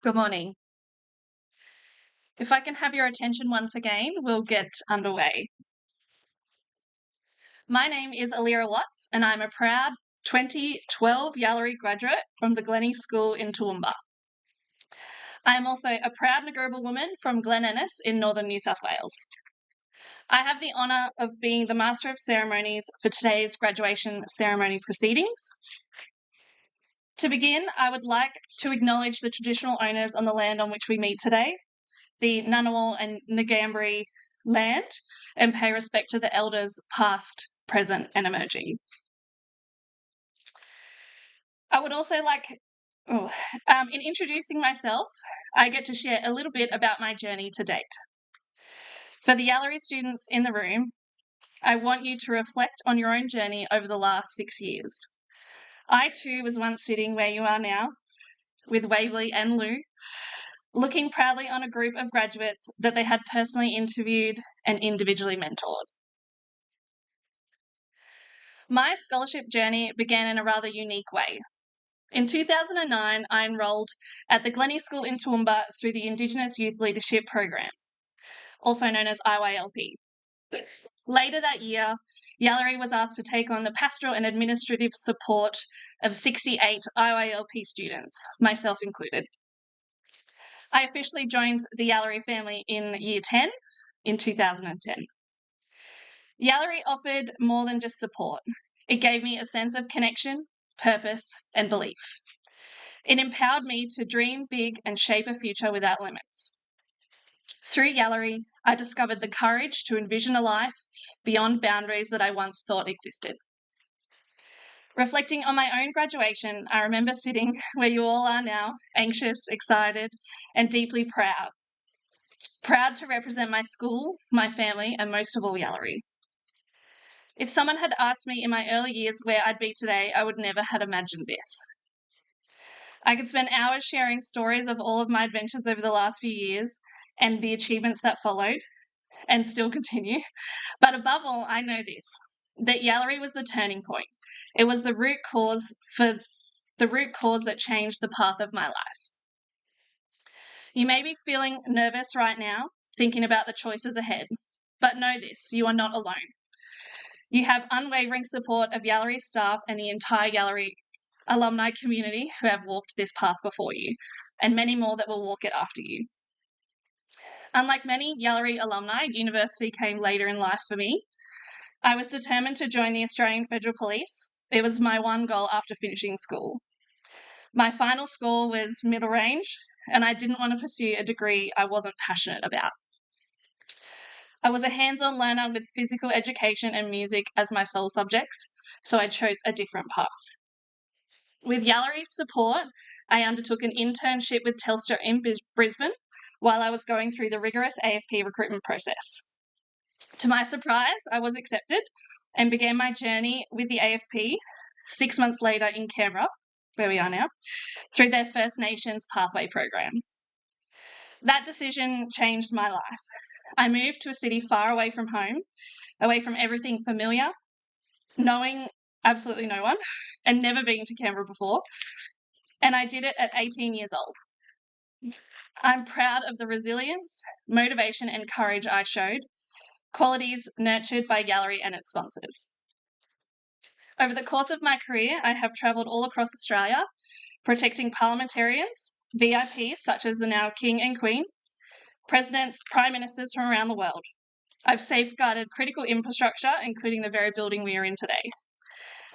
Good morning. If I can have your attention once again, we'll get underway. My name is Alira Watts, and I'm a proud 2012 Yalari graduate from the Glennie School in Toowoomba. I am also a proud Ngurubal woman from Glen Innes in northern New South Wales. I have the honour of being the Master of Ceremonies for today's graduation ceremony proceedings. To begin, I would like to acknowledge the traditional owners on the land on which we meet today, the Ngunnawal and Ngambri land, and pay respect to the elders past, present and emerging. I would also like, in introducing myself, I get to share a little bit about my journey to date. For the Yalari students in the room, I want you to reflect on your own journey over the last 6 years. I too was once sitting where you are now, with Waverley and Lou, looking proudly on a group of graduates that they had personally interviewed and individually mentored. My scholarship journey began in a rather unique way. In 2009, I enrolled at the Glennie School in Toowoomba through the Indigenous Youth Leadership Program, also known as IYLP. Later that year, Yalari was asked to take on the pastoral and administrative support of 68 IYLP students, myself included. I officially joined the Yalari family in Year 10 in 2010. Yalari offered more than just support. It gave me a sense of connection, purpose, and belief. It empowered me to dream big and shape a future without limits. Through Yalari, I discovered the courage to envision a life beyond boundaries that I once thought existed. Reflecting on my own graduation, I remember sitting where you all are now, anxious, excited, and deeply proud. Proud to represent my school, my family, and most of all, Yalari. If someone had asked me in my early years where I'd be today, I would never have imagined this. I could spend hours sharing stories of all of my adventures over the last few years and the achievements that followed and still continue. But above all, I know this, that Yalari was the turning point. It was the root cause that changed the path of my life. You may be feeling nervous right now, thinking about the choices ahead, but know this, you are not alone. You have unwavering support of Yalari staff and the entire Yalari alumni community who have walked this path before you, and many more that will walk it after you. Unlike many Yalari alumni, university came later in life for me. I was determined to join the Australian Federal Police. It was my one goal after finishing school. My final score was middle range, and I didn't want to pursue a degree I wasn't passionate about. I was a hands-on learner with physical education and music as my sole subjects, so I chose a different path. With Yalari's support, I undertook an internship with Telstra in Brisbane while I was going through the rigorous AFP recruitment process. To my surprise, I was accepted and began my journey with the AFP 6 months later in Canberra, where we are now, through their First Nations Pathway program. That decision changed my life. I moved to a city far away from home, away from everything familiar, knowing absolutely no one, and never been to Canberra before. And I did it at 18 years old. I'm proud of the resilience, motivation, and courage I showed, qualities nurtured by Yalari and its sponsors. Over the course of my career, I have travelled all across Australia, protecting parliamentarians, VIPs such as the now King and Queen, presidents, prime ministers from around the world. I've safeguarded critical infrastructure, including the very building we are in today,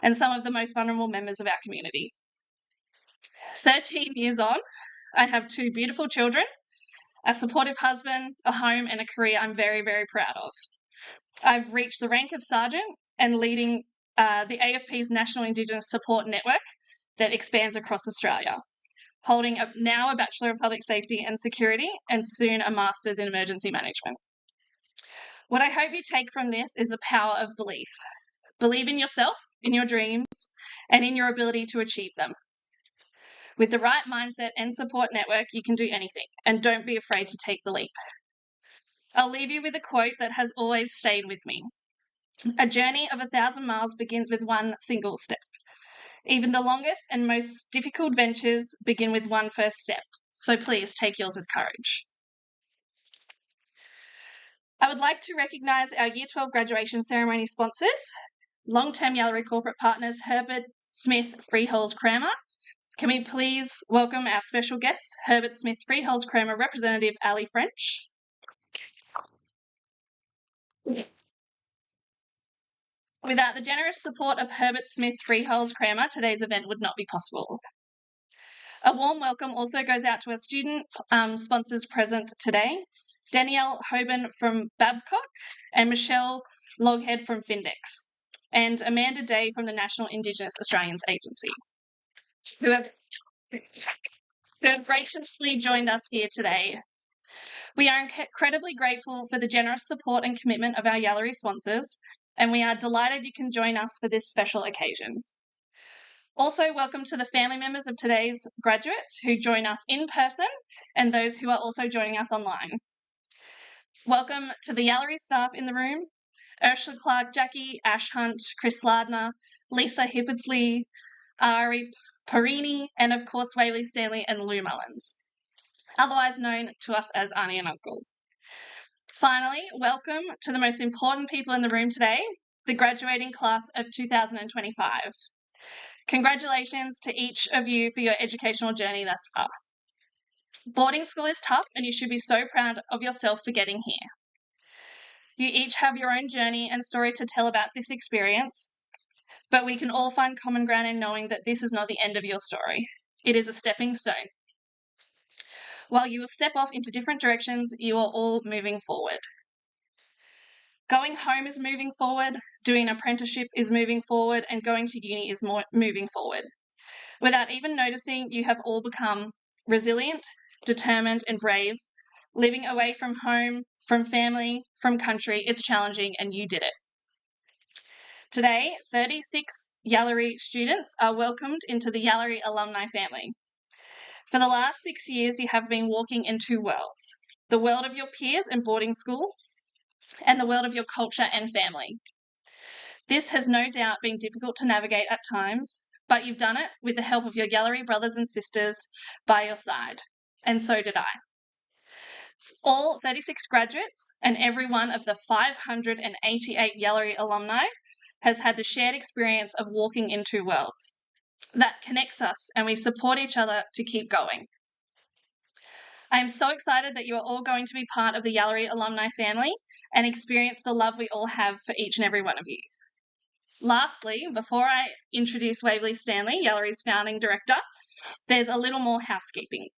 and some of the most vulnerable members of our community. 13 years on, I have 2 beautiful children, a supportive husband, a home, and a career I'm very, very proud of. I've reached the rank of sergeant and leading the AFP's National Indigenous Support Network that expands across Australia, holding now a Bachelor of Public Safety and Security and soon a Master's in Emergency Management. What I hope you take from this is the power of belief. Believe in yourself, in your dreams, and in your ability to achieve them. With the right mindset and support network, you can do anything, and don't be afraid to take the leap. I'll leave you with a quote that has always stayed with me. A journey of 1,000 miles begins with one single step. Even the longest and most difficult ventures begin with one first step. So please take yours with courage. I would like to recognise our Year 12 graduation ceremony sponsors, long-term Yalari corporate partners Herbert Smith Freeholds Cramer. Can we please welcome our special guest, Herbert Smith Freeholds Cramer representative Ali French. Without the generous support of Herbert Smith Freeholds Cramer, today's event would not be possible. A warm welcome also goes out to our student sponsors present today, Danielle Hoban from Babcock and Michelle Loghead from Findex, and Amanda Day from the National Indigenous Australians Agency, who have graciously joined us here today. We are incredibly grateful for the generous support and commitment of our Yalari sponsors, and we are delighted you can join us for this special occasion. Also, welcome to the family members of today's graduates who join us in person and those who are also joining us online. Welcome to the Yalari staff in the room, Ursula Clark, Jackie, Ash Hunt, Chris Lardner, Lisa Hippardsley, Ari Parini, and of course Waverley Stanley and Lou Mullins, otherwise known to us as Auntie and Uncle. Finally, welcome to the most important people in the room today, the graduating class of 2025. Congratulations to each of you for your educational journey thus far. Boarding school is tough and you should be so proud of yourself for getting here. You each have your own journey and story to tell about this experience, but we can all find common ground in knowing that this is not the end of your story. It is a stepping stone. While you will step off into different directions, you are all moving forward. Going home is moving forward, doing an apprenticeship is moving forward, and going to uni is moving forward. Without even noticing, you have all become resilient, determined, and brave. Living away from home, from family, from country, it's challenging, and you did it. Today, 36 Yalari students are welcomed into the Yalari alumni family. For the last 6 years, you have been walking in two worlds, the world of your peers and boarding school, and the world of your culture and family. This has no doubt been difficult to navigate at times, but you've done it with the help of your Yalari brothers and sisters by your side, and so did I. All 36 graduates and every one of the 588 Yalari alumni has had the shared experience of walking in two worlds. That connects us and we support each other to keep going. I am so excited that you are all going to be part of the Yalari alumni family and experience the love we all have for each and every one of you. Lastly, before I introduce Waverley Stanley, Yalari's founding director, there's a little more housekeeping.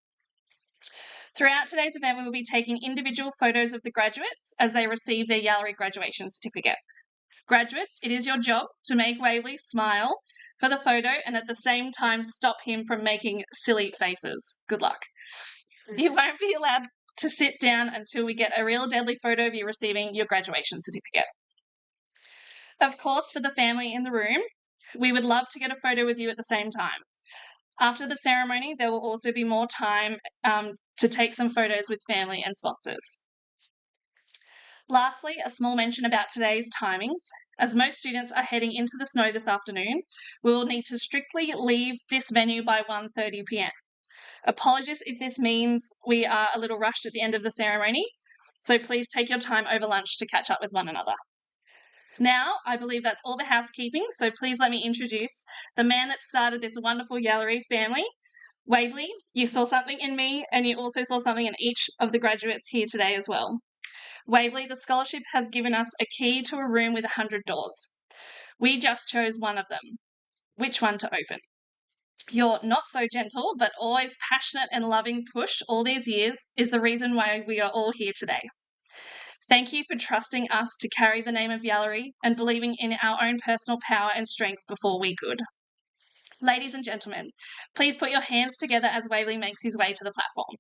Throughout today's event, we will be taking individual photos of the graduates as they receive their Yalari graduation certificate. Graduates, it is your job to make Waverley smile for the photo and at the same time stop him from making silly faces. Good luck. You won't be allowed to sit down until we get a real deadly photo of you receiving your graduation certificate. Of course, for the family in the room, we would love to get a photo with you at the same time. After the ceremony, there will also be more time to take some photos with family and sponsors. Lastly, a small mention about today's timings. As most students are heading into the snow this afternoon, we will need to strictly leave this venue by 1:30 p.m. Apologies if this means we are a little rushed at the end of the ceremony, so please take your time over lunch to catch up with one another. Now, I believe that's all the housekeeping, so please let me introduce the man that started this wonderful Yalari family. Waverley, you saw something in me, and you also saw something in each of the graduates here today as well. Waverley, the scholarship has given us a key to a room with 100 doors. We just chose one of them. Which one to open? Your not so gentle, but always passionate and loving push all these years is the reason why we are all here today. Thank you for trusting us to carry the name of Yalari and believing in our own personal power and strength before we could. Ladies and gentlemen, please put your hands together as Waverley makes his way to the platform.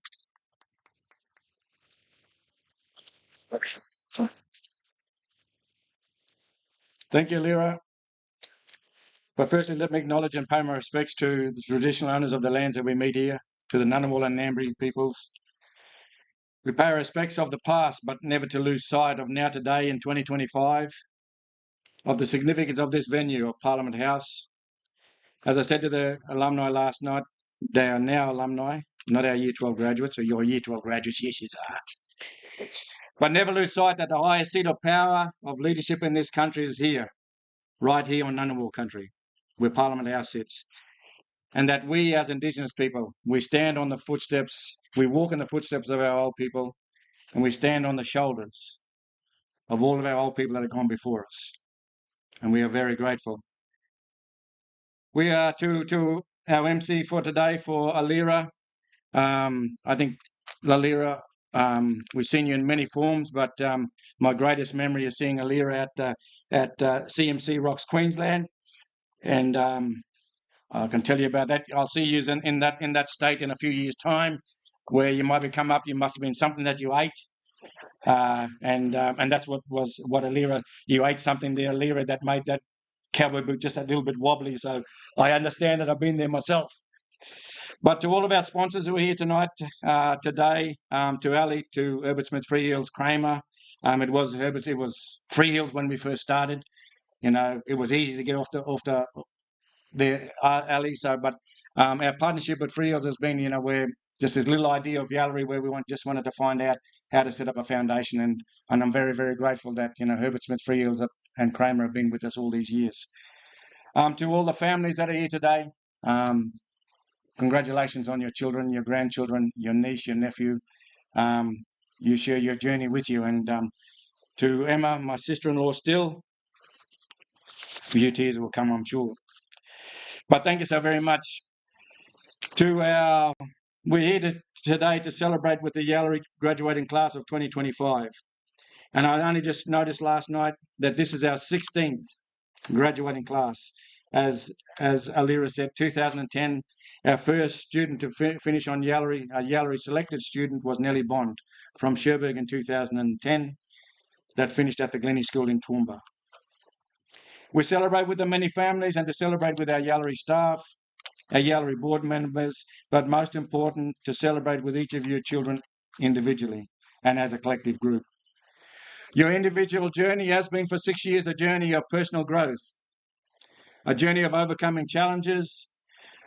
Thank you, Lyra. But firstly, let me acknowledge and pay my respects to the traditional owners of the lands that we meet here, to the Ngunnawal and Ngambri peoples. We pay our respects of the past, but never to lose sight of now today in 2025. of the significance of this venue of Parliament House. As I said to the alumni last night, they are now alumni, not our Year 12 graduates, or your Year 12 graduates, yes, you are. But never lose sight that the highest seat of power of leadership in this country is here, right here on Ngunnawal country, where Parliament House sits. And that we as Indigenous people, we stand on the footsteps, we walk in the footsteps of our old people, and we stand on the shoulders of all of our old people that have gone before us. And we are very grateful. We are to our MC for today, for Alira. I think Alira, we've seen you in many forms, but my greatest memory is seeing Alira at CMC Rocks, Queensland, and I can tell you about that. I'll see you in that state in a few years' time, where you might have come up. You must have been something that you ate, and that's what Alira. You ate something there, Alira, that made that cowboy boot just a little bit wobbly. So I understand that. I've been there myself. But to all of our sponsors who are here tonight, today, to Ali, to Herbert Smith Freehills, Kramer, it was Herbert. It was Freehills when we first started. You know, it was easy to get off the alley. So, but our partnership with Freehills has been, you know, where just this little idea of Yalari, where we just wanted to find out how to set up a foundation, and I'm very, very grateful that, you know, Herbert Smith Freehills and Kramer have been with us all these years. To all the families that are here today, congratulations on your children, your grandchildren, your niece, your nephew. You share your journey with you. And to Emma, my sister-in-law still, a few tears will come, I'm sure. But thank you so very much. We're here today to celebrate with the Yalari graduating class of 2025. And I only just noticed last night that this is our 16th graduating class. As Alira said, 2010, our first student to finish on Yalari, a Yalari selected student, was Nellie Bond from Cherbourg in 2010, that finished at the Glennie School in Toowoomba. We celebrate with the many families and to celebrate with our Yalari staff, our Yalari board members, but most important, to celebrate with each of your children individually and as a collective group. Your individual journey has been for 6 years a journey of personal growth, a journey of overcoming challenges,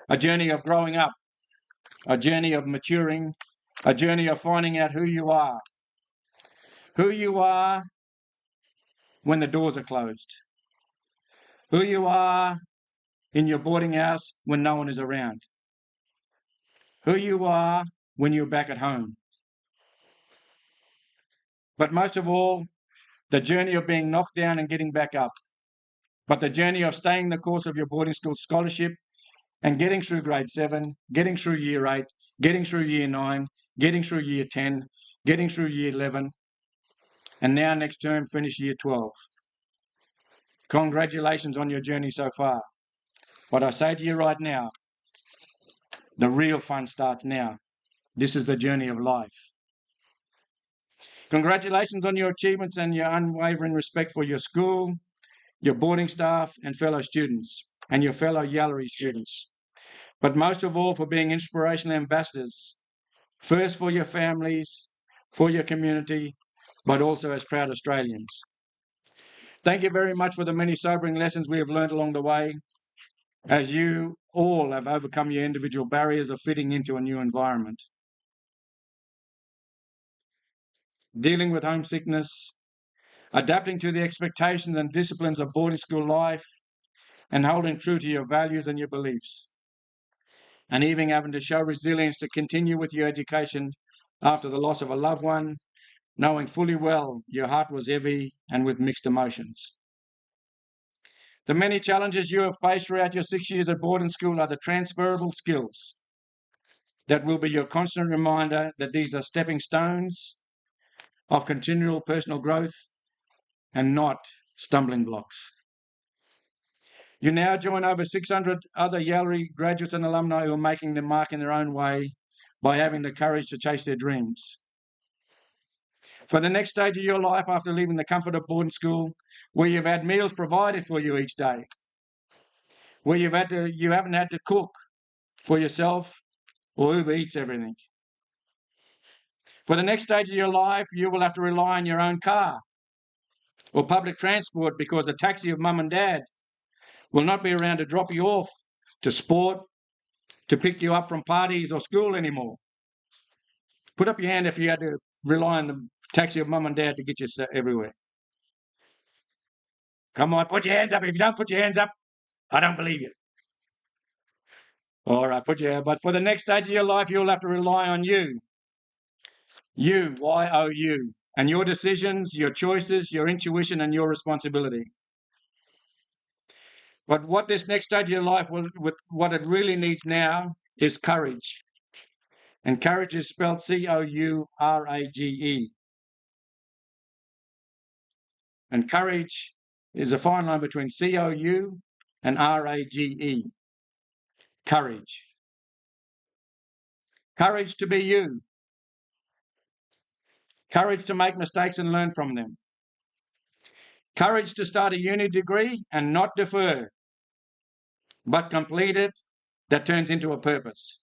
a journey of growing up, a journey of maturing, a journey of finding out who you are when the doors are closed, who you are in your boarding house when no one is around, who you are when you're back at home. But most of all, the journey of being knocked down and getting back up, but the journey of staying the course of your boarding school scholarship and getting through grade 7, getting through year 8, getting through year 9, getting through year 10, getting through year 11, and now next term finish year 12. Congratulations on your journey so far. What I say to you right now, the real fun starts now. This is the journey of life. Congratulations on your achievements and your unwavering respect for your school, your boarding staff and fellow students, and your fellow Yalari students. But most of all, for being inspirational ambassadors, first for your families, for your community, but also as proud Australians. Thank you very much for the many sobering lessons we have learned along the way, as you all have overcome your individual barriers of fitting into a new environment. Dealing with homesickness, adapting to the expectations and disciplines of boarding school life, and holding true to your values and your beliefs. And even having to show resilience to continue with your education after the loss of a loved one, knowing fully well your heart was heavy and with mixed emotions. The many challenges you have faced throughout your 6 years at boarding school are the transferable skills that will be your constant reminder that these are stepping stones of continual personal growth and not stumbling blocks. You now join over 600 other Yalari graduates and alumni who are making their mark in their own way by having the courage to chase their dreams. For the next stage of your life after leaving the comfort of boarding school, where you've had meals provided for you each day, where you haven't had to cook for yourself or Uber Eats everything. For the next stage of your life, you will have to rely on your own car or public transport because the taxi of mum and dad will not be around to drop you off to sport, to pick you up from parties or school anymore. Put up your hand if you had to rely on the taxi of mum and dad to get you everywhere. Come on, put your hands up. If you don't put your hands up, I don't believe you. All right, put your hand. But for the next stage of your life, you'll have to rely on you. You, Y-O-U. And your decisions, your choices, your intuition, and your responsibility. But what this next stage of your life, what it really needs now is courage. And courage is spelled C-O-U-R-A-G-E. And courage is a fine line between C-O-U and R-A-G-E. Courage. Courage to be you. Courage to make mistakes and learn from them. Courage to start a uni degree and not defer, but complete it, that turns into a purpose.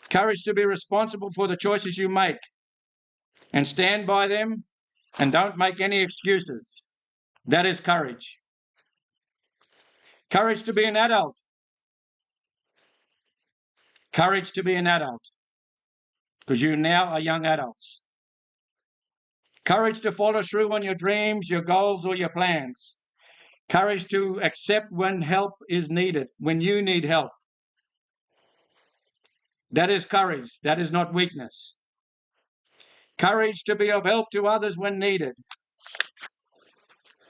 Courage to be responsible for the choices you make and stand by them and don't make any excuses. That is courage. Courage to be an adult. Courage to be an adult, because you now are young adults. Courage to follow through on your dreams, your goals, or your plans. Courage to accept when help is needed, when you need help. That is courage. That is not weakness. Courage to be of help to others when needed.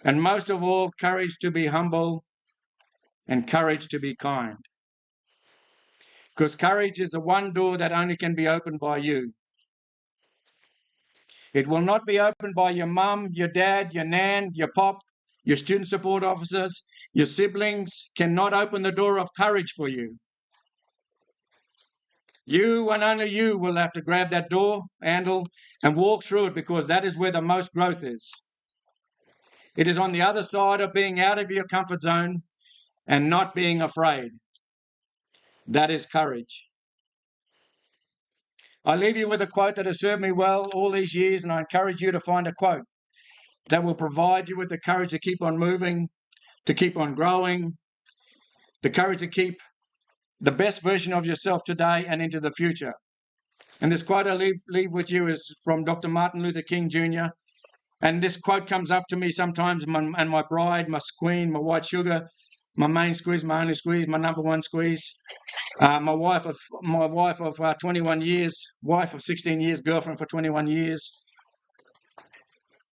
And most of all, courage to be humble and courage to be kind. Because courage is the one door that only can be opened by you. It will not be opened by your mum, your dad, your nan, your pop, your student support officers. Your siblings cannot open the door of courage for you. You and only you will have to grab that door handle and walk through it, because that is where the most growth is. It is on the other side of being out of your comfort zone and not being afraid. That is courage. I leave you with a quote that has served me well all these years, and I encourage you to find a quote that will provide you with the courage to keep on moving, to keep on growing, the courage to keep the best version of yourself today and into the future. And this quote I leave with you is from Dr. Martin Luther King Jr. And this quote comes up to me sometimes, and my bride, my queen, my white sugar, my main squeeze, my only squeeze, my number one squeeze, my wife of 21 years, wife of 16 years, girlfriend for 21 years.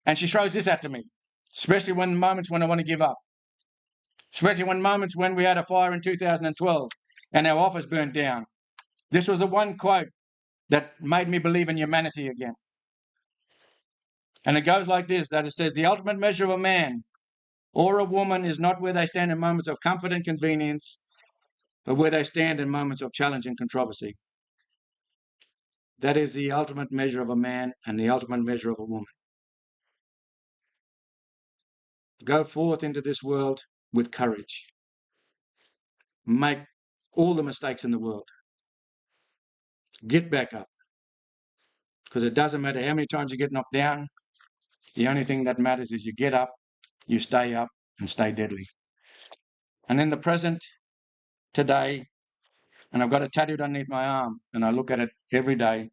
And she throws this at me, especially when moments when I want to give up. Especially when moments when we had a fire in 2012 and our office burned down. This was the one quote that made me believe in humanity again. And it goes like this, that it says, the ultimate measure of a man or a woman is not where they stand in moments of comfort and convenience, but where they stand in moments of challenge and controversy. That is the ultimate measure of a man and the ultimate measure of a woman. Go forth into this world with courage. Make all the mistakes in the world. Get back up. Because it doesn't matter how many times you get knocked down. The only thing that matters is you get up, you stay up, and stay deadly. And in the present, today, and I've got it tattooed underneath my arm, and I look at it every day.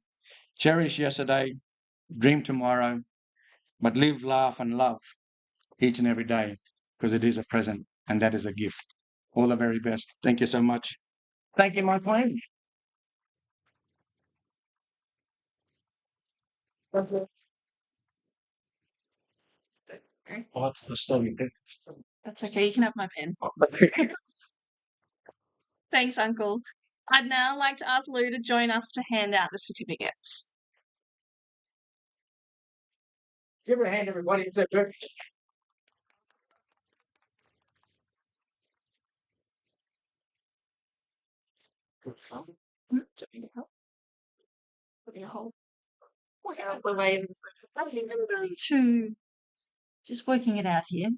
Cherish yesterday, dream tomorrow, but live, laugh, and love each and every day, because it is a present, and that is a gift. All the very best. Thank you so much. Thank you, my friend. What's the story? That's okay, you can have my pen. Thanks, Uncle. I'd now like to ask Lou to join us to hand out the certificates. Give her a hand, everybody. It's a good. To just working it out here.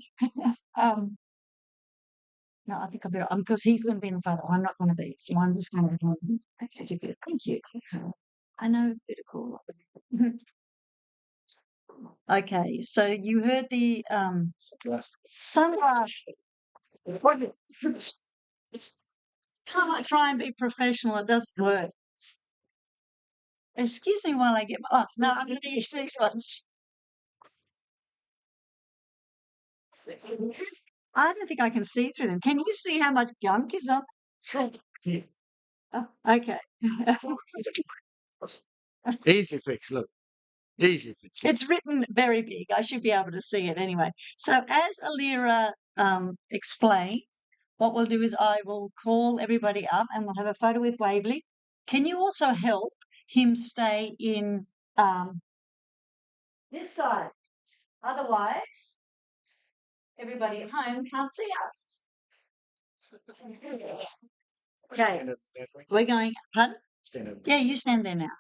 No, I think I better because he's going to be in the photo. I'm not going to be, so I'm just going to be. Actually, good. Thank you. I know better call. Okay, so you heard the sunglass. Try and be professional. It doesn't work. Excuse me while I get my. Oh, no, I'm going to use these ones. I don't think I can see through them. Can you see how much gunk is on? Oh, okay. Easily fixed, look. Easily fixed. It's written very big. I should be able to see it anyway. So as Alira explained, what we'll do is I will call everybody up and we'll have a photo with Waverley. Can you also help him stay in this side? Otherwise, everybody at home can't see us. Okay, we're going, pardon? Yeah, you stand there now.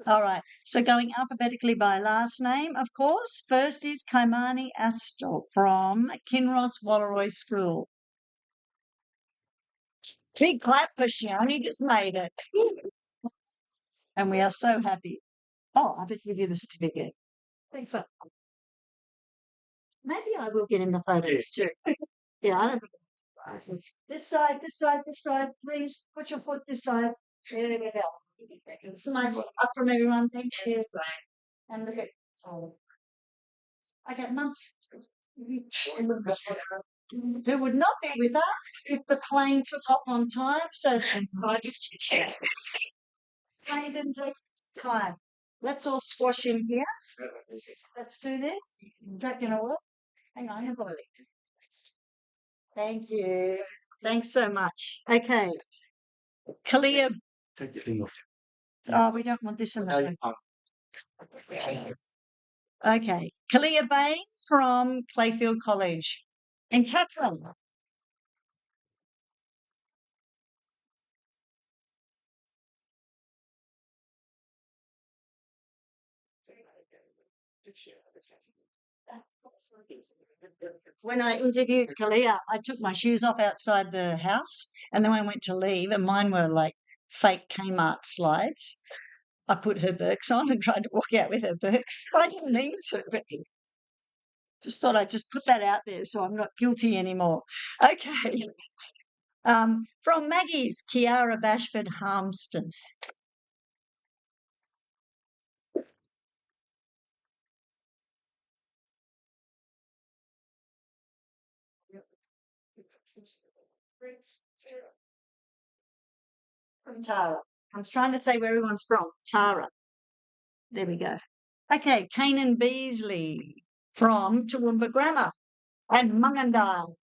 All right, so going alphabetically by last name, of course. First is Kaimani Astor from Kinross Wallaroi School. Big clap because she only just made it. And we are so happy. Oh, I better give you the certificate. Thanks. Maybe I will get in the photos too. Yeah, I don't think. This side, this side, this side. Please put your foot this side. It's nice up from everyone. Thank you. And look at I got Mum. Who would not be with us if the plane took off on time. So plane didn't take time. Let's all squash in here. Let's do this. That gonna work? Hang on, have a look. Thank you. Thanks so much. Okay. Kalia. Take your thing off. Oh, we don't want this in the Okay. Kalia Bain from Clayfield College. And Catherine. When I interviewed Kalia, I took my shoes off outside the house and then I went to leave and mine were like fake Kmart slides. I put her Birks on and tried to walk out with her Birks. I didn't mean to, but just thought I'd just put that out there so I'm not guilty anymore. Okay. From Maggie's, Kiara Bashford Harmston. From Tara. I was trying to say where everyone's from. Tara. There we go. Okay, Kanan Beasley from Toowoomba Grammar and Mungandal.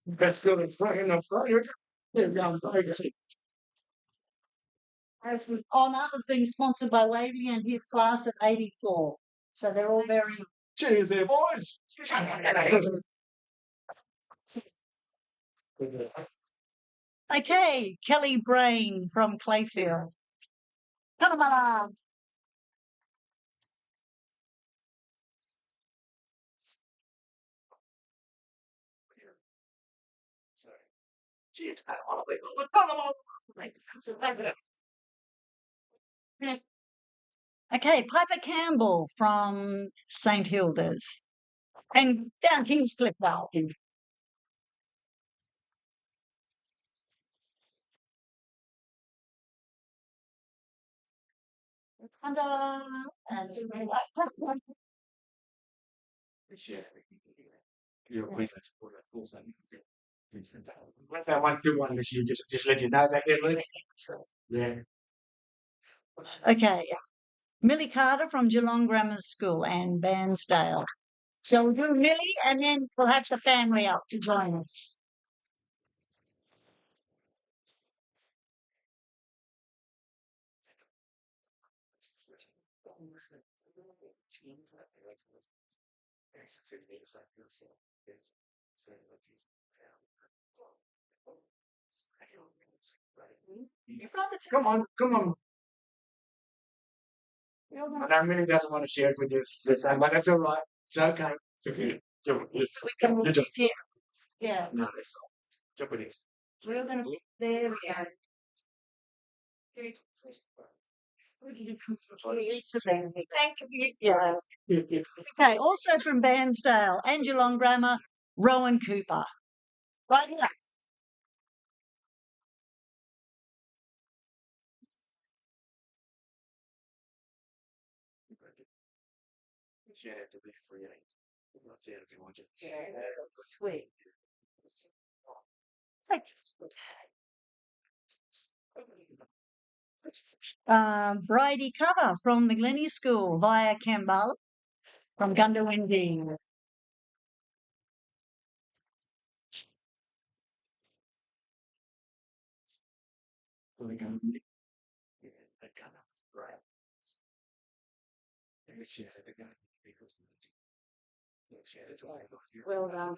Best school in Australia. Has the honour of being sponsored by Waverley and his class of 84. So they're all very. Cheers there, boys. Okay, Kelly Brain from Clayfield. Come on. Cheers. Okay, Piper Campbell from St Hilda's. And down Kingscliff Vale. And You're a Queensland supporter, of course. With that 1-2-1 this year, just let you know that they're leaving. Yeah. okay, Millie Carter from Geelong Grammar School and Bairnsdale. So we'll do Millie and then we'll have the family up to join us. Come on, come on. And I really doesn't want to share it with you, but that's all right. It's okay. So we can move it here. Yeah. No, it's Japanese. We're going to. There we go. Thank you. Yeah. Okay, also from Bairnsdale, Angelong Grammar, Rowan Cooper. Right here. Sweet. Bridie Cover from the Glennie School via Canberra from Gundawindi. Well done.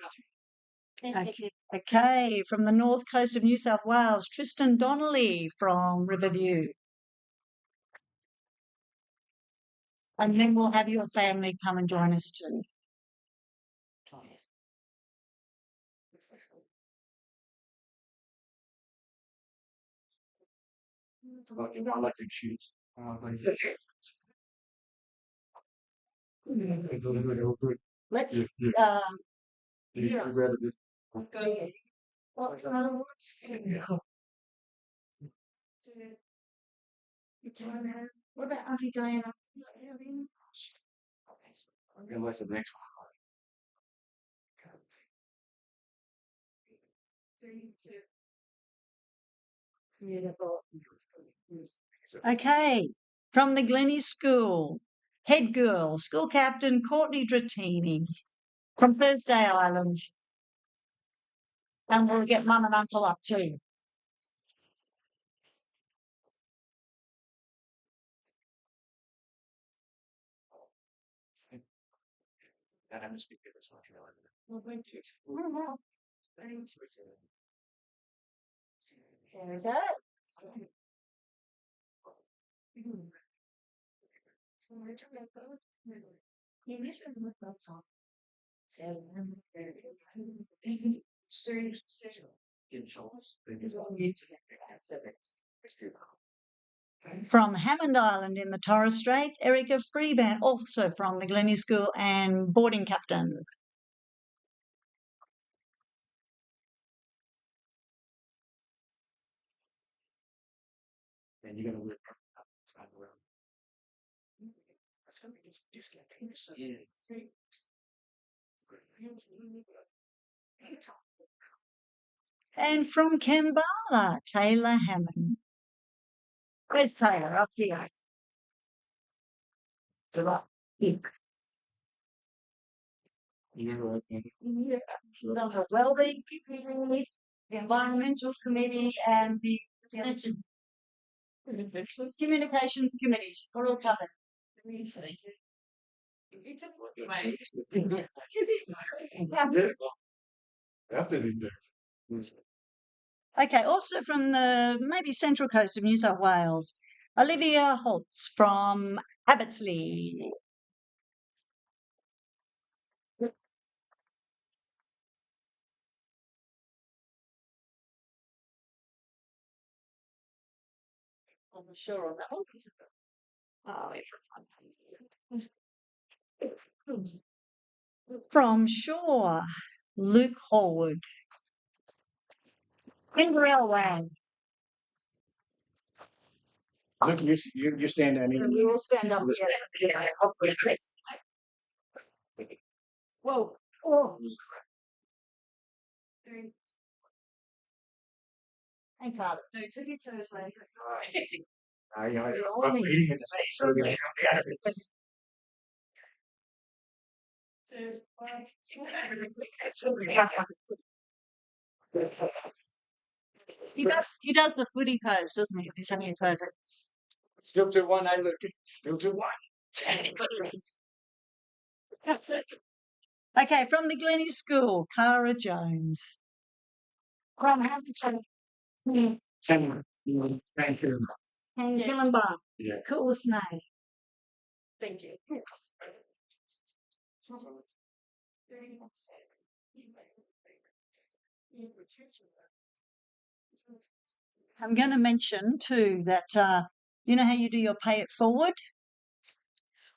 Okay, from the north coast of New South Wales, Tristan Donnelly from Riverview. And then we'll have your family come and join us too. I like them shoes. Let's what about Auntie Diana? Unless the next Beautiful. Okay, from the Glennie School, head girl, school captain Courtney Dratini from Thursday Island. And we'll get mum and uncle up too. that I must be good as Well, thank you. There we go. From Hammond Island in the Torres Straits, Erica Freeban, also from the Glennie School and boarding captain. And you're gonna work around. And from Canberra, Taylor Hammond. Where's Taylor? Up here. The Wellbeing Committee, the Environmental Committee, and the Communications Committees. We're all covered. After these days. Okay, also from the maybe central coast of New South Wales, Olivia Holtz from Abbotsleigh. I'm sure on that one. From Shore, Luke Hallwood. Railway. Look, you stand down here. We will stand up together. Whoa. Oh. Hey, Carter. No, took your toes later. I'm eating in the space, so you're He does the footy pose, doesn't he? He's having a photo. still 2-1, I look. Still 2-1. Okay, from the Glennie School, Cara Jones. From Hampton. Thank you. And Killenbar. Yeah. Coolest name. Thank you. I'm going to mention too that You know how you do your pay it forward?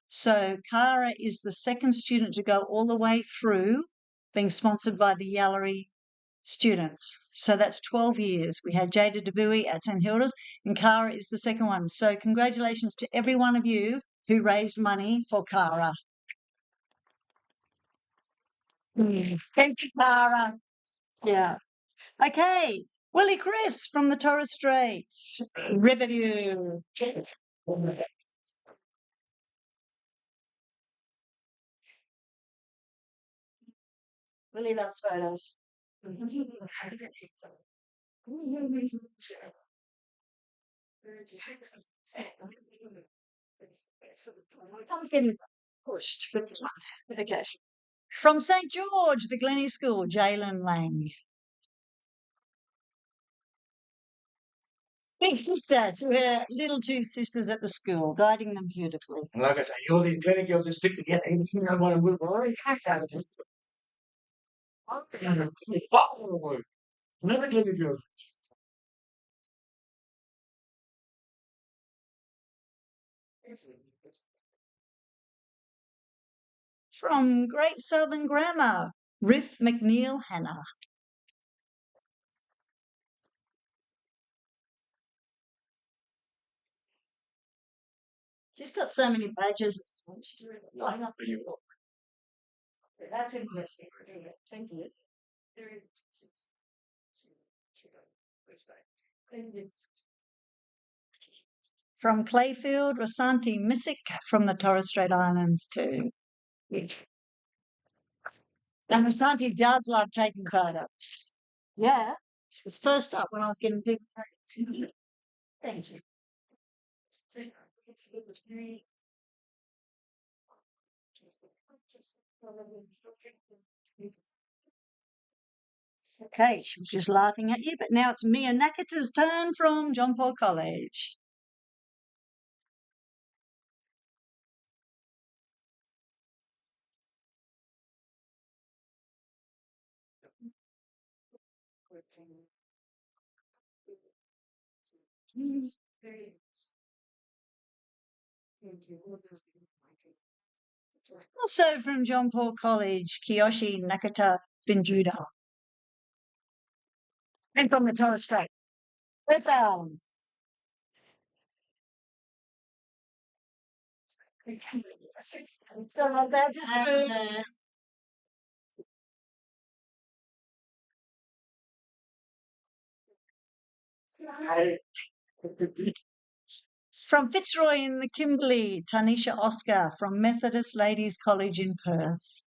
So Cara is the second student to go all the way through being sponsored by the Yalari students. So that's 12 years. We had Jada DeVuey at St Hilda's, and Cara is the second one. So congratulations to every one of you who raised money for Cara. Thank you, Cara. Yeah. Okay. Willie Chris from the Torres Straits. Riverview. Willie loves photos. I'm getting pushed, but it's fine. Okay. From St George, the Glennie School, Jalen Lang. Big sister to her little two sisters at the school, guiding them beautifully. And like I say, all these Glennie girls that stick together, you know what I'm with, already hacked out of it. Another Glennie girl. From Great Southern Grammar, Riff McNeil Hannah. She's got so many badges. She's really lining up. That's impressive. Thank you. From Clayfield, Rasanti Missick from the Torres Strait Islands too. And Rasanti does love taking photos. Yeah. She was first up when I was getting big photos. Thank you. Okay, she was just laughing at you, but now it's Mia Nakata's turn from John Paul College. Also from John Paul College, Kiyoshi Nakata Binjuda. And from the Torres Strait. Let's go. It's not like that, just from Fitzroy in the Kimberley, Tanisha Oscar from Methodist Ladies College in Perth.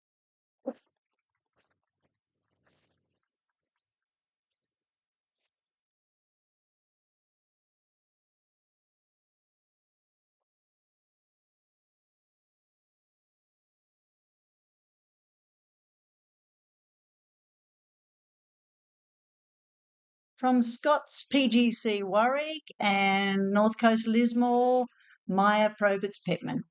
From Scott's PGC Warwick and North Coast Lismore, Maya Probitz Pittman.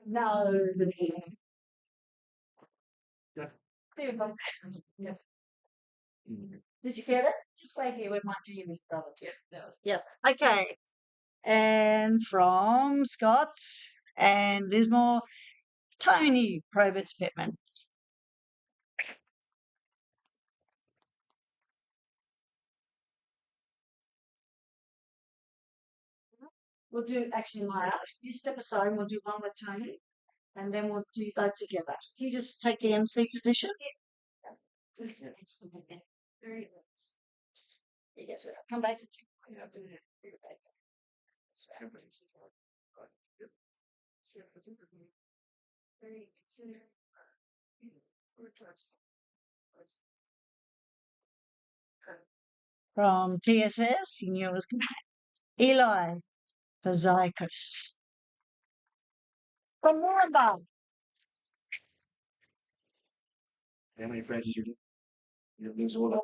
No. Did you get it? Just wait here. We might do you with double. Yeah. Okay. And from Scott's and Lismore, Tony Probitz Pittman. We'll do actually, Maya, you step aside and we'll do one with Tony, and then we'll do both together. You just take the MC position. Very good. Yes, come back. From TSS, you knew it was Eli Pazaikas. From Moranbah. How many friends you get? You lose all of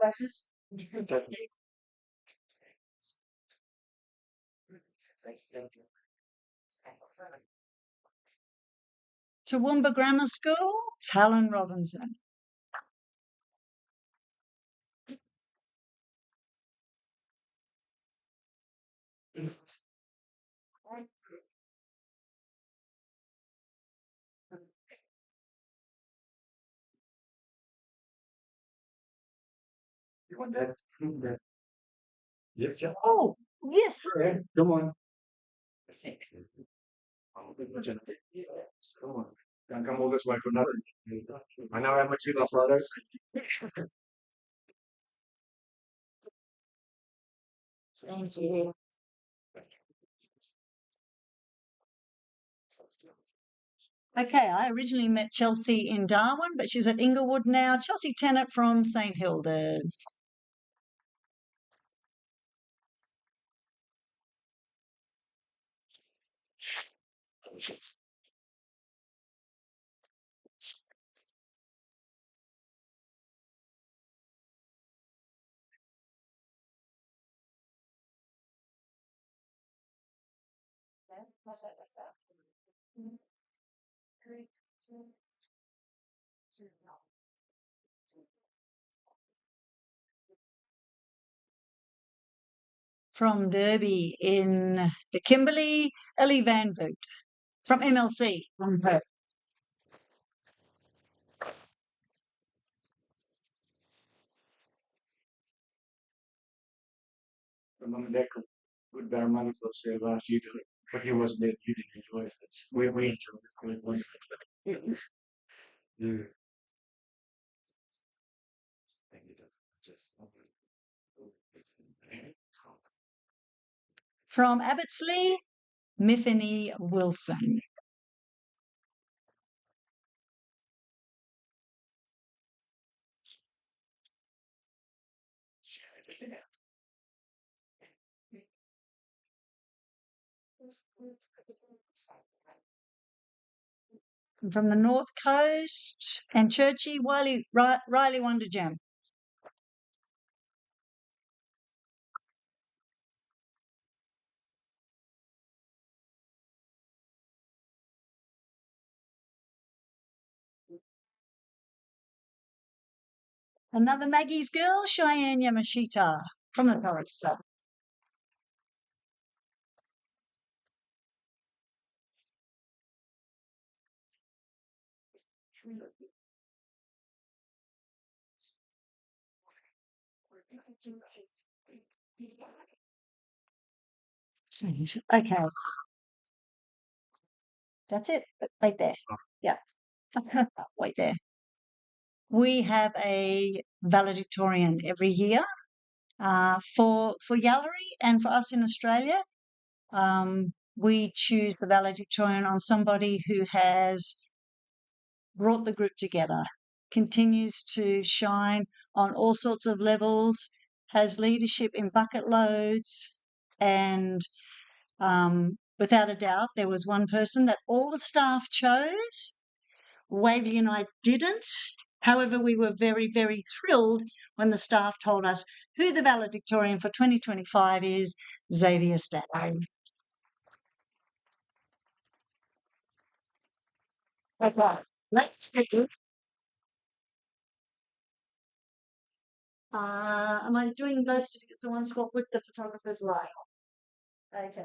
Toowoomba Grammar School, Talon Robinson. Oh, yes. Come on. Come on. Can't come all this way for nothing. I know how much you love photos. Thank you. Okay, I originally met Chelsea in Darwin, but she's at Inglewood now. Chelsea Tennant from St Hilda's. From Derby in the Kimberley, Ellie Van Voot. From MLC. Her mum and dad could bear money for us last year, but he wasn't there. You didn't enjoy it. We enjoyed it. Yeah. From Abbottsley, Miffany Wilson. And from the North Coast and Churchy, Riley Wonderjam. Another Maggie's girl, Cheyenne Yamashita from the Torres Strait. Okay. That's it, right there. Yeah. Wait there. We have a valedictorian every year. For Yalari and for us in Australia, we choose the valedictorian on somebody who has brought the group together, continues to shine on all sorts of levels, has leadership in bucket loads, and without a doubt, there was one person that all the staff chose. Waverley and I didn't. However, we were very, very thrilled when the staff told us who the valedictorian for 2025 is, Xavier Statton. Okay, let's do. Am I doing those certificates the ones got with the photographer's line? Okay.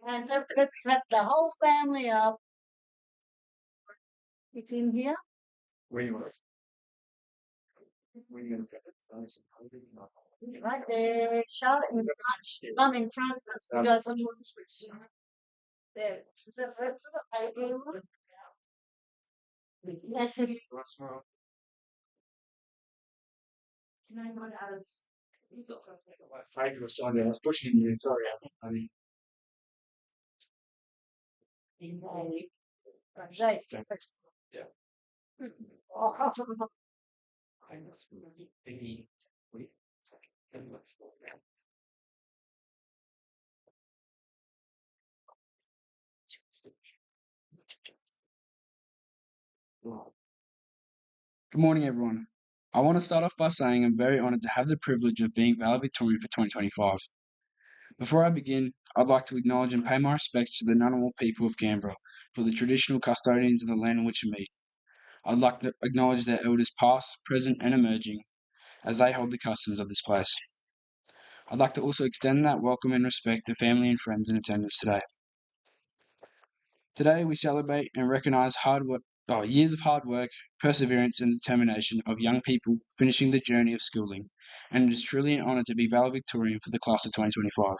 And let's set the whole family up. It's in here. Where you was? Right there. Charlotte in front. Mum in front. Let's go. There. Is that right? Is that okay? Yeah. Can I run out of? I was trying to, I was pushing you. Sorry, I mean, Right. yeah. Oh, Good morning, everyone. I want to start off by saying I'm very honoured to have the privilege of being Valedictorian for 2025. Before I begin, I'd like to acknowledge and pay my respects to the Ngunnawal people of Canberra, for the traditional custodians of the land on which we meet. I'd like to acknowledge their elders past, present and emerging, as they hold the customs of this place. I'd like to also extend that welcome and respect to family and friends in attendance today. Today we celebrate and recognise years of hard work, perseverance and determination of young people finishing the journey of schooling, and it is truly an honour to be valedictorian for the class of 2025.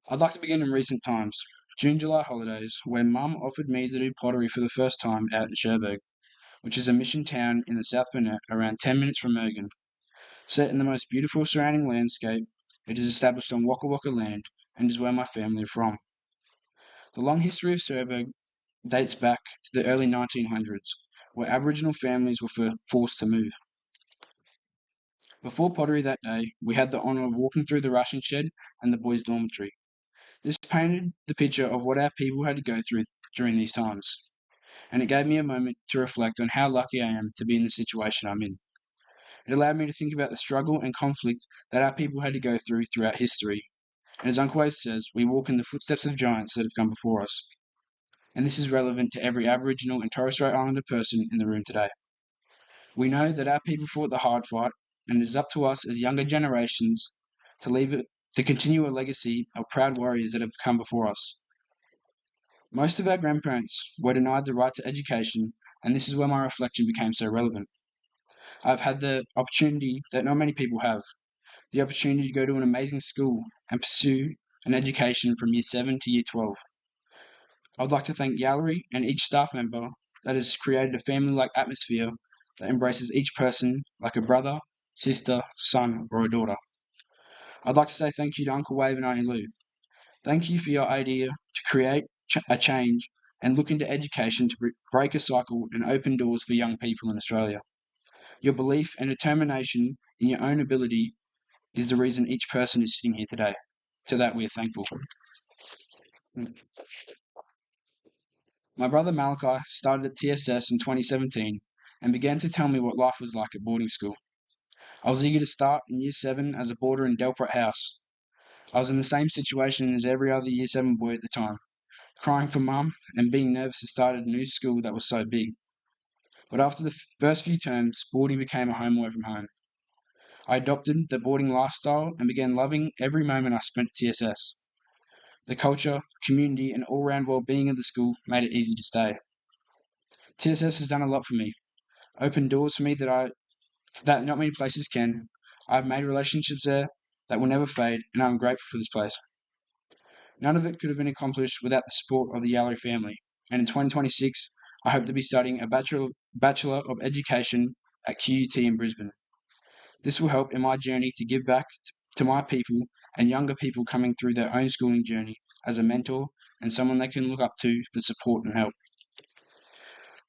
I'd like to begin in recent times, June-July holidays, where Mum offered me to do pottery for the first time out in Cherbourg, which is a mission town in the South Burnett around 10 minutes from Ergun. Set in the most beautiful surrounding landscape, it is established on Waka Waka land and is where my family are from. The long history of Cherbourg dates back to the early 1900s, where Aboriginal families were forced to move. Before pottery that day, we had the honour of walking through the ration shed and the boys' dormitory. This painted the picture of what our people had to go through during these times, and it gave me a moment to reflect on how lucky I am to be in the situation I'm in. It allowed me to think about the struggle and conflict that our people had to go through throughout history, and as Uncle Wave says, we walk in the footsteps of giants that have come before us. And this is relevant to every Aboriginal and Torres Strait Islander person in the room today. We know that our people fought the hard fight, and it is up to us as younger generations to continue a legacy of proud warriors that have come before us. Most of our grandparents were denied the right to education, and this is where my reflection became so relevant. I've had the opportunity that not many people have, the opportunity to go to an amazing school and pursue an education from Year 7 to Year 12. I would like to thank Yalari and each staff member that has created a family-like atmosphere that embraces each person like a brother, sister, son, or a daughter. I'd like to say thank you to Uncle Wave and Auntie Lou. Thank you for your idea to create a change and look into education to break a cycle and open doors for young people in Australia. Your belief and determination in your own ability is the reason each person is sitting here today. To that we are thankful. My brother Malachi started at TSS in 2017 and began to tell me what life was like at boarding school. I was eager to start in Year 7 as a boarder in Delprat House. I was in the same situation as every other Year 7 boy at the time, crying for mum and being nervous to start at a new school that was so big. But after the first few terms, boarding became a home away from home. I adopted the boarding lifestyle and began loving every moment I spent at TSS. The culture, community, and all-round well-being of the school made it easy to stay. TSS has done a lot for me, opened doors for me that not many places can. I've made relationships there that will never fade, and I'm grateful for this place. None of it could have been accomplished without the support of the Yalari family, and in 2026, I hope to be studying a Bachelor of Education at QUT in Brisbane. This will help in my journey to give back to my people and younger people coming through their own schooling journey as a mentor and someone they can look up to for support and help.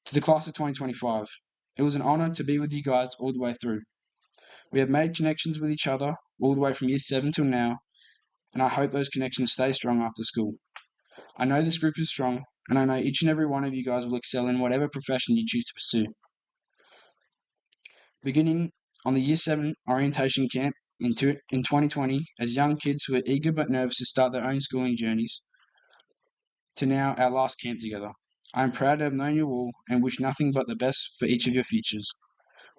To the class of 2025, it was an honour to be with you guys all the way through. We have made connections with each other all the way from Year 7 till now, and I hope those connections stay strong after school. I know this group is strong, and I know each and every one of you guys will excel in whatever profession you choose to pursue. Beginning on the Year 7 orientation camp in 2020, as young kids who are eager but nervous to start their own schooling journeys, to now our last camp together. I am proud to have known you all and wish nothing but the best for each of your futures.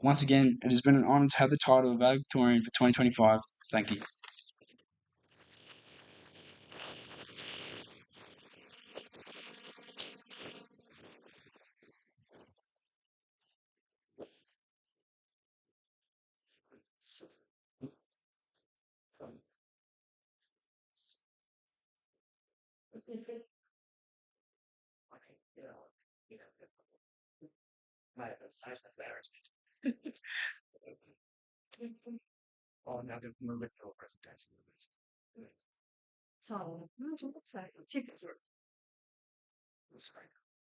Once again, it has been an honour to have the title of Valedictorian for 2025. Thank you.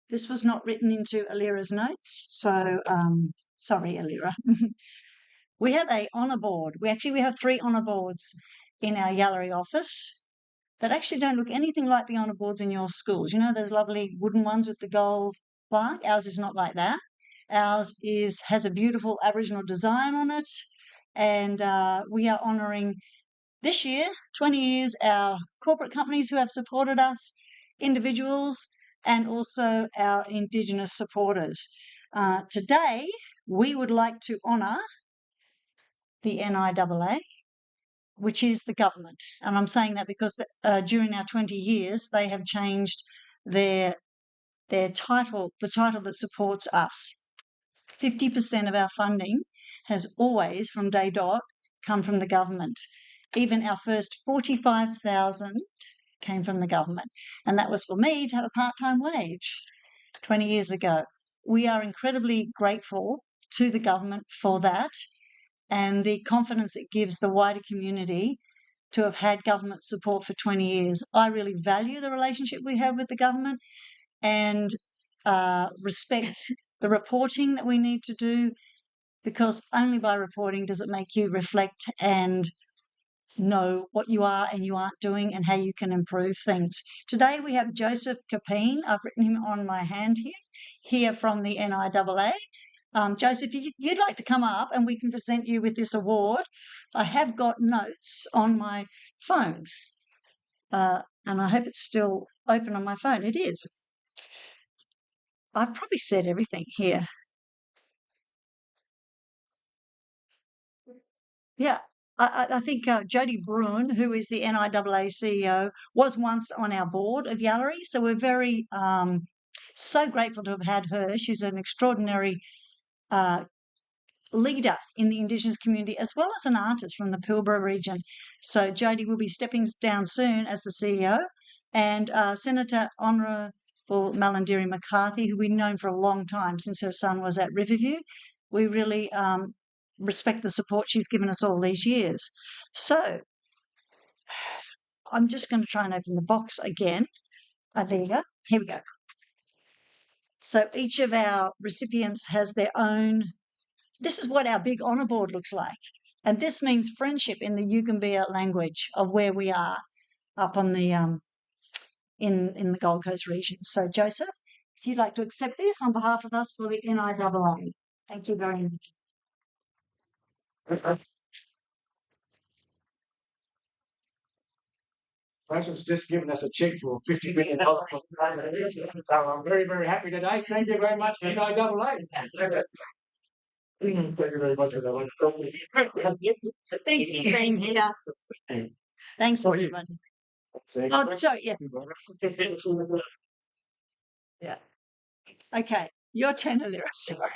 This was not written into Alira's notes, so sorry, Alira. We have a honour board. We have 3 honour boards in our Yalari office that actually don't look anything like the honour boards in your schools. You know those lovely wooden ones with the gold plaque? Ours is not like that. Ours has a beautiful Aboriginal design on it, and we are honouring this year, 20 years, our corporate companies who have supported us, individuals, and also our Indigenous supporters. Today, we would like to honour the NIAA, which is the government. And I'm saying that because during our 20 years, they have changed their title, the title that supports us. 50% of our funding has always, from day dot, come from the government. Even our first 45,000 came from the government. And that was for me to have a part-time wage 20 years ago. We are incredibly grateful to the government for that and the confidence it gives the wider community to have had government support for 20 years. I really value the relationship we have with the government and respect the reporting that we need to do, because only by reporting does it make you reflect and know what you are and you aren't doing and how you can improve things. Today we have Joseph Capine. I've written him on my hand here from the NIAA. Joseph, you'd like to come up and we can present you with this award. I have got notes on my phone, and I hope it's still open on my phone. It is. I've probably said everything here. Yeah, I think Jodie Bruin, who is the NIAA CEO, was once on our board of Yalari, so we're very so grateful to have had her. She's an extraordinary leader in the Indigenous community, as well as an artist from the Pilbara region. So Jodie will be stepping down soon as the CEO, and Senator Honourable Malandiri McCarthy, who we've known for a long time since her son was at Riverview. We really respect the support she's given us all these years. So I'm just going to try and open the box again. There you go. Here we go. So each of our recipients has their own. This is what our big honour board looks like. And this means friendship in the Yugambeh language of where we are up on the in the Gold Coast region. So Joseph, if you'd like to accept this on behalf of us for the NIAA. Thank you very much. Russell's just given us a cheque for $50 million. So I'm very, very happy today. Thank you very much, NIAA. Thank you very much for that. So thank you for being here. Thanks, everybody. Oh, sorry, yeah. Yeah. Okay, your 10 lira, sorry.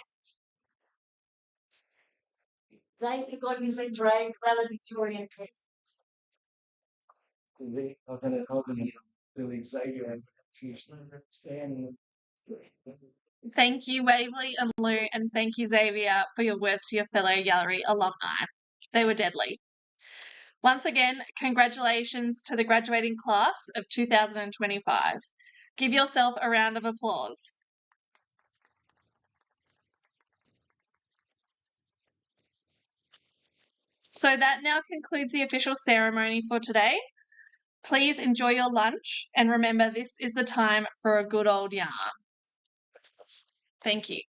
Thank you, God, you said brave, valedictory and test. Thank you, Waverley and Lou, and thank you, Xavier, for your words to your fellow Yalari alumni. They were deadly. Once again, congratulations to the graduating class of 2025. Give yourself a round of applause. So that now concludes the official ceremony for today. Please enjoy your lunch and remember this is the time for a good old yarn. Thank you.